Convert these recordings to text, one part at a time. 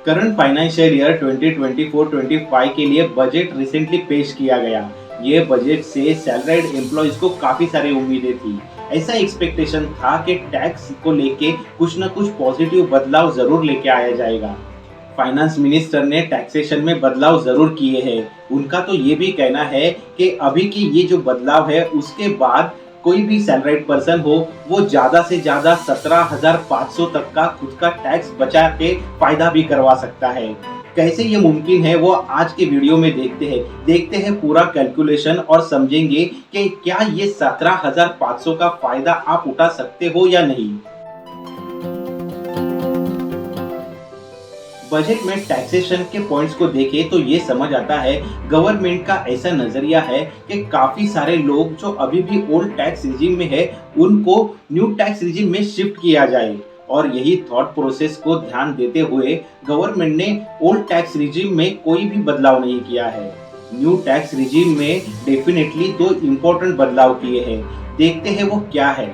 Current financial year 2024-25 के लिए budget recently पेश किया गया। ये बजट से सैलरीड एम्प्लॉइज को काफी सारी उम्मीदें थी। ऐसा एक्सपेक्टेशन था कि टैक्स को लेके कुछ न कुछ पॉजिटिव बदलाव जरूर लेके आया जाएगा। फाइनेंस मिनिस्टर ने टैक्सेशन में बदलाव जरूर किए हैं। उनका तो ये भी कहना है कि अभी की ये जो बदलाव है उसके बाद कोई भी सैलरीड पर्सन हो वो ज्यादा से ज्यादा 17,500 तक का खुद का टैक्स बचा के फायदा भी करवा सकता है। कैसे ये मुमकिन है वो आज के वीडियो में देखते हैं पूरा कैलकुलेशन और समझेंगे कि क्या ये 17,500 का फायदा आप उठा सकते हो या नहीं। बजट में टैक्सेशन के पॉइंट्स को देखें तो ये समझ आता है गवर्नमेंट का ऐसा नजरिया है कि काफी सारे लोग जो अभी भी ओल्ड टैक्स रिजीम में है उनको न्यू टैक्स रिजीम में शिफ्ट किया जाए, और यही थॉट प्रोसेस को ध्यान देते हुए गवर्नमेंट ने ओल्ड टैक्स रिजीम में कोई भी बदलाव नहीं किया है। न्यू टैक्स रिजीम में डेफिनेटली 2 इम्पोर्टेंट बदलाव किए हैं। देखते हैं वो क्या है।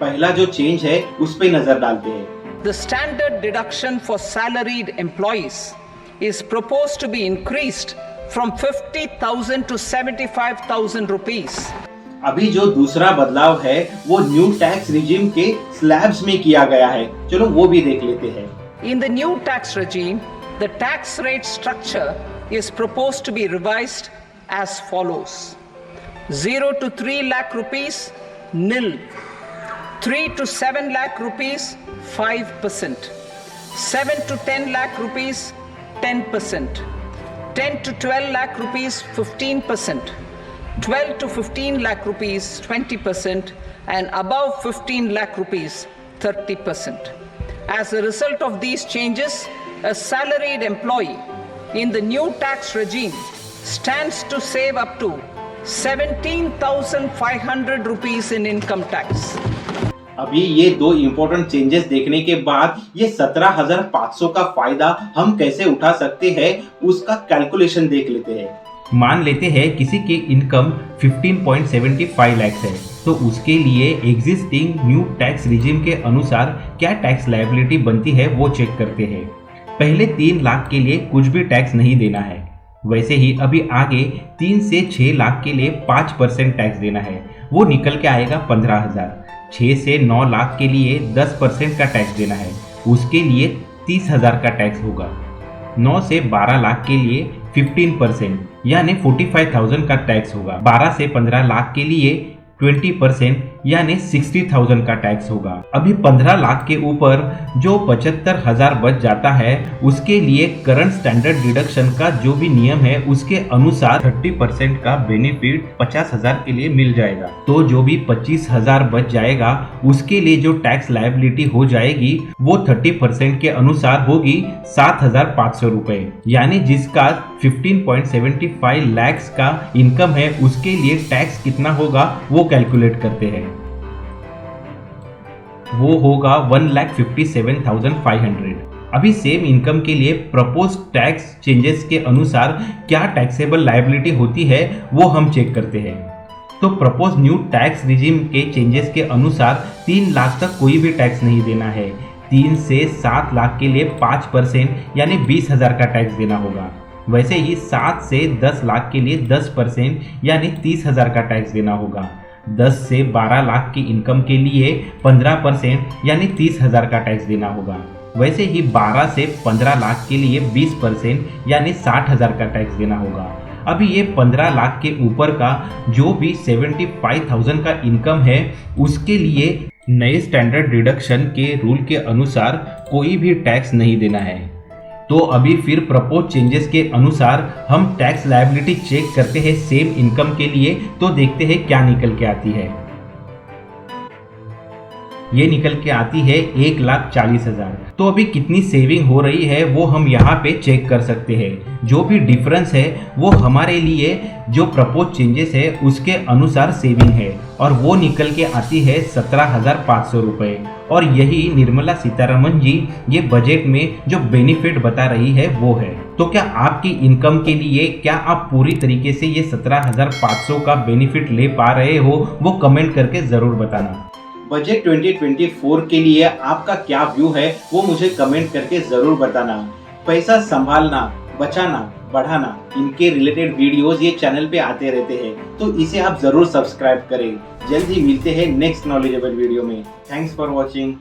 पहला जो चेंज है उस पे नजर डालते हैं। The standard deduction for salaried employees is proposed to be increased from 50,000 to 75,000 rupees. अभी जो दूसरा बदलाव है वो न्यू टैक्स रिजीम के स्लैब्स में किया गया है। चलो वो भी देख लेते हैं। In the new tax regime, the tax rate structure is proposed to be revised as follows: 0 to 3 lakh rupees, nil; 3 to 7 lakh rupees, 5%; 7 to 10 lakh rupees, 10%; 10 to 12 lakh rupees, 15%; 12 to 15 lakh rupees, 20%; and above 15 lakh rupees, 30%. As a result of these changes, a salaried employee in the new tax regime stands to save up to 17,500 rupees in income tax. अभी ये 2 important changes देखने के बाद ये 17,500 का फायदा हम कैसे उठा सकते हैं उसका कैलकुलेशन देख लेते हैं। मान लेते हैं किसी की इनकम 15.75 लाख है, तो उसके लिए एग्जिस्टिंग न्यू टैक्स रिजीम के अनुसार क्या टैक्स लायबिलिटी बनती है वो चेक करते हैं। पहले 3 लाख के लिए कुछ भी टैक्स नहीं देना है। वैसे ही अभी आगे 3 से 6 लाख के लिए 5% टैक्स देना है, वो निकल के आएगा 15,000। 6 से 9 लाख के लिए 10% का टैक्स देना है, उसके लिए 30,000 का टैक्स होगा। 9 से 12 लाख के लिए 15% यानी 45,000 का टैक्स होगा। 12 से 15 लाख के लिए 20% यानी 60,000 का टैक्स होगा। अभी 15 लाख के ऊपर जो 75,000 बच जाता है उसके लिए करंट स्टैंडर्ड डिडक्शन का जो भी नियम है उसके अनुसार 30% का बेनिफिट 50,000 के लिए मिल जाएगा। तो जो भी 25,000 बच जाएगा उसके लिए जो टैक्स लायबिलिटी हो जाएगी वो 30% के अनुसार होगी 7,500 रुपए, यानी जिसका 15.75 लाख का इनकम है उसके लिए टैक्स कितना होगा वो कैलकुलेट करते हैं। वो होगा 1,57,500। अभी सेम इनकम के लिए प्रपोज टैक्स चेंजेस के अनुसार क्या टैक्सेबल लायबिलिटी होती है वो हम चेक करते हैं। तो प्रपोज न्यू टैक्स रिजीम के चेंजेस के अनुसार 3 लाख तक कोई भी टैक्स नहीं देना है। 3 से 7 लाख के लिए 5% यानी 20,000 का टैक्स देना होगा। वैसे ही 7 से 10 लाख के लिए 10% यानी 30,000 का टैक्स देना होगा। 10 से 12 लाख की इनकम के लिए 15% यानी 30,000 का टैक्स देना होगा। वैसे ही 12 से 15 लाख के लिए 20% यानी 60,000 का टैक्स देना होगा। अभी ये 15 लाख के ऊपर का जो भी 75,000 का इनकम है उसके लिए नए स्टैंडर्ड डिडक्शन के रूल के अनुसार कोई भी टैक्स नहीं देना है। तो अभी फिर प्रपोज चेंजेस के अनुसार हम टैक्स लायबिलिटी चेक करते हैं सेम इनकम के लिए, तो देखते हैं क्या निकल के आती है। ये निकल के आती है 1,40,000। तो अभी कितनी सेविंग हो रही है वो हम यहाँ पे चेक कर सकते हैं। जो भी डिफरेंस है वो हमारे लिए जो प्रपोज चेंजेस है उसके अनुसार सेविंग है, और वो निकल के आती है 17,500 रुपये। और यही निर्मला सीतारमण जी ये बजट में जो बेनिफिट बता रही है वो है। तो क्या आपकी इनकम के लिए क्या आप पूरी तरीके से ये 17,500 का बेनिफिट ले पा रहे हो वो कमेंट करके ज़रूर बताना। बजट 2024 के लिए आपका क्या व्यू है वो मुझे कमेंट करके जरूर बताना। पैसा संभालना, बचाना, बढ़ाना, इनके रिलेटेड वीडियोस ये चैनल पे आते रहते हैं, तो इसे आप जरूर सब्सक्राइब करें। जल्द ही मिलते हैं नेक्स्ट नॉलेजेबल वीडियो में। Thanks for watching.